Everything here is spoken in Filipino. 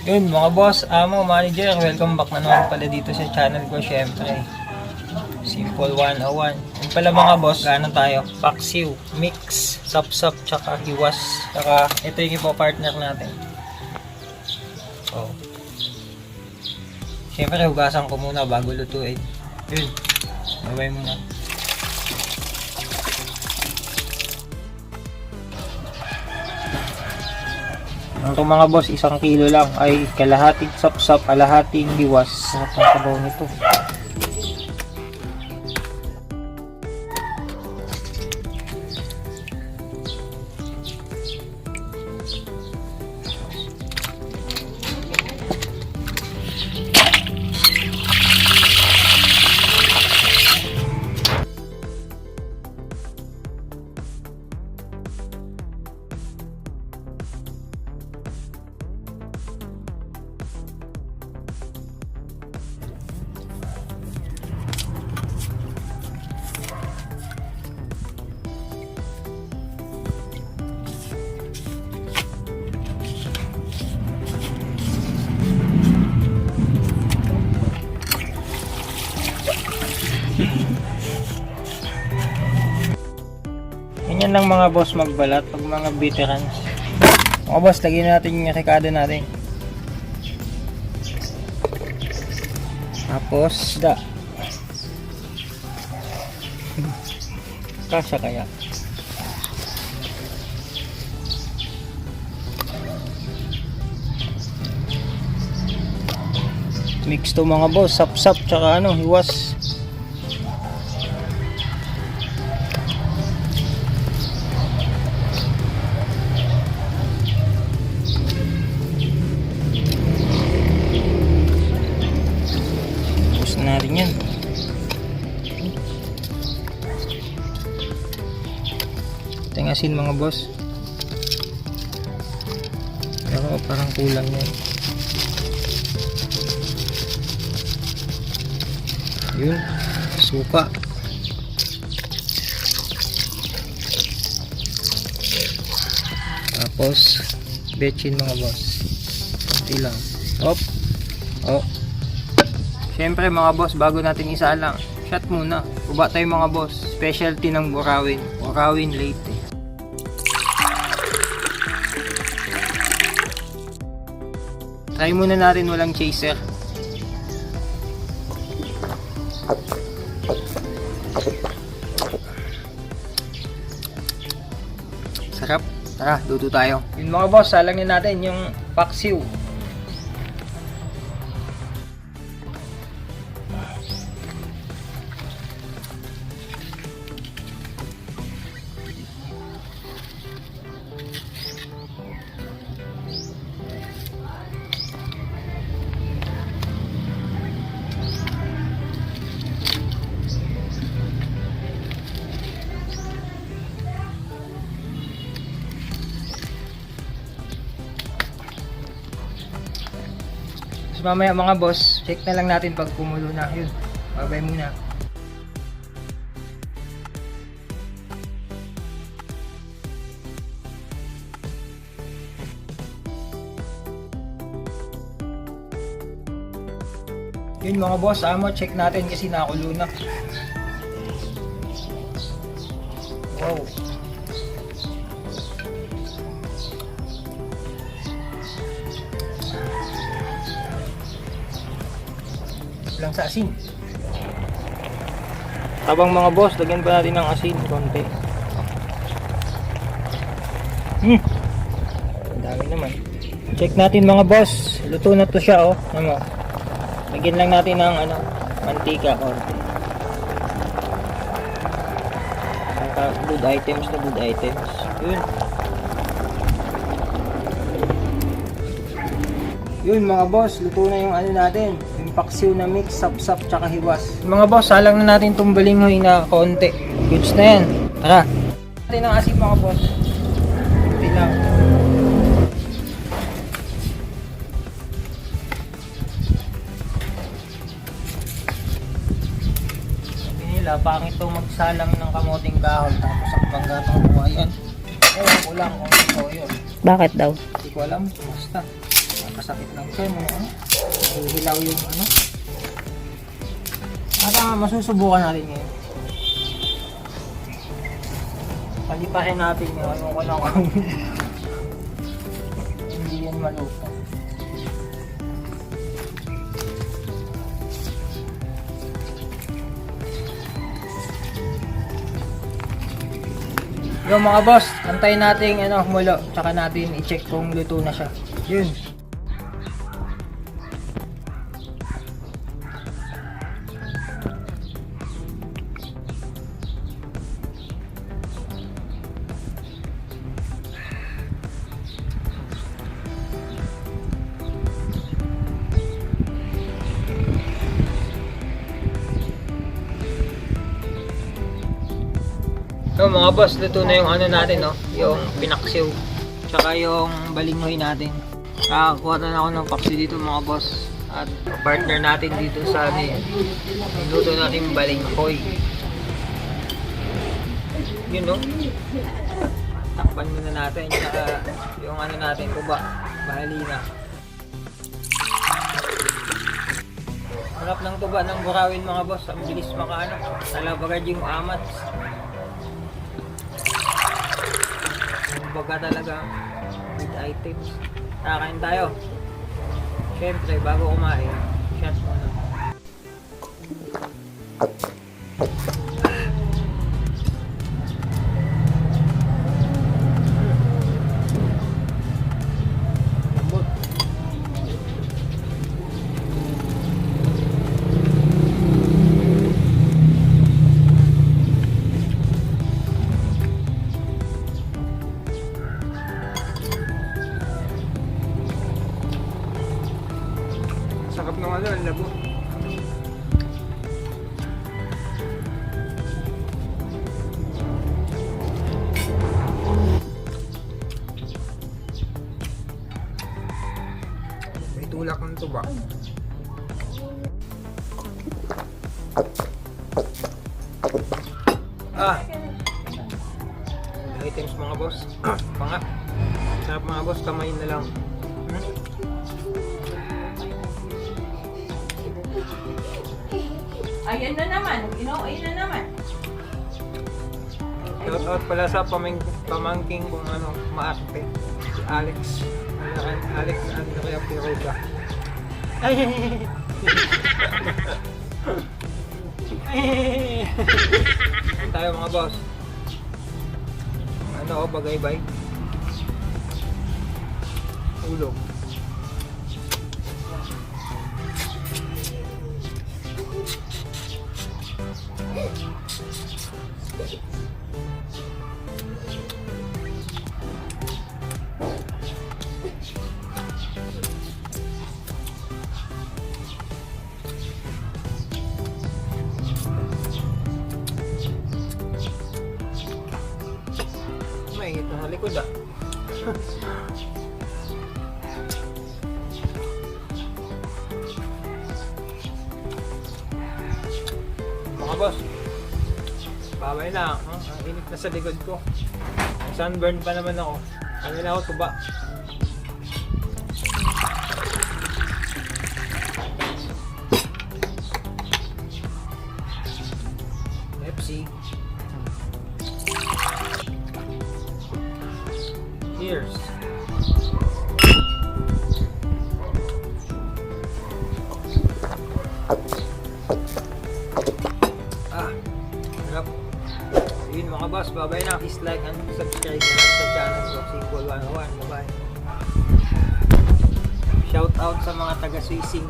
Yun mga boss, amo, manager, welcome back na naman pala dito sa channel ko. Syempre, Simple 101. Yun pala mga boss, gano'n tayo? Paksiw, mix, sap-sap, tsaka hiwas. Tsaka ito yung ipo-partner natin. Oh. Syempre, hugasan ko muna bago lutuin. Yun, babay muna. Ito mga boss, 1 kilo lang ay kalahating sap-sap, kalahating hiwas. Sarap ang sabaw nito. Ganyan lang mga boss magbalat pag mga veterans. Mga boss, lagyan natin yung rekado natin. Tapos da. Kasya kaya. Mix to mga boss, sap-sap tsaka hiwas. Natin yan. Ito yung asin mga boss. Pero parang kulang yan. Yun, suka. Tapos bechin mga boss. Kunti lang. Op. Oh. Siyempre mga boss, bago natin isalang, shot muna. Uba tayo mga boss. Specialty ng Burawin. Burawin Leyte. Try muna natin walang chaser. Sarap. Tara, luto tayo. Yun mga boss, salangin natin yung paksiw. So mamaya mga boss, check na lang natin pag kumulo na. Yun, babay muna. Yun mga boss, check natin kasi nakulo na. Wow. Lang sa asin. Tabang mga boss, lagyan pa natin ng asin konti. Ang dami naman. Check natin mga boss, luto na to siya lagyan lang natin ng mantika konti. Good items na good items. Yun. Yun mga boss, luto na yung natin. Yung paksiw na mix, sap-sap, tsaka hiwas. Mga boss, salang na natin itong balinghoy na konti. Goods na yan. Tara. Natin ang asin mga boss. Kunti lang. Sabi nila, pangit ito magsalang ng kamoting kahoy. Tapos ang bangga itong buhayan. Ewan ko lang kung ito yun. Bakit daw? Hindi ko alam. Basta. Nakakasakit ng tiyan mo. Hihilaw yung ano. At masusubukan natin ngayon. Palipahin natin yun. Ewan ko lang kung hindi yan maluto. Yung mga boss, antayin natin mulo, tsaka natin i-check kung luto na siya. Yun. So mga boss, luto na yung ano natin, no? Yung pinaksiw. Tsaka yung balinghoy natin. Nakakuha na ako ng paksiw dito mga boss. At partner natin dito sa amin. Luto natin yung balinghoy. Yun, no? Takpan muna natin. Tsaka yung ano natin, kuba. Bahalina. Harap ng tuba ng burawin mga boss. Ang bilis makaano. Talabagad yung amat. Baga talaga with items. Kakain tayo. Siyempre, bago kumain, shot muna. Lambot. Sarap ng ano, ang labo. May tulak ng tuba. Items mga boss. Panga. Sarap mga boss, kamay na lang. Ayan na naman, inuwi na naman. Shout out pala sa pamangking kung ano, maarte. Si Alex. Alex Andrea Piruga. Ay! Tayo mga boss. Ano o, bagay-bay? Ulo. Mahigit na sa likod ah. Mga boss, babay na. Ang init na sa likod ko. Sunburn pa naman ako. Ano na ako, tuba. Pepsi. Cheers. Sarap. Yun mga boss, babay na. Please like and subscribe na sa channel ko, Simple 101. Bye-bye. Shout out sa mga taga-Swising.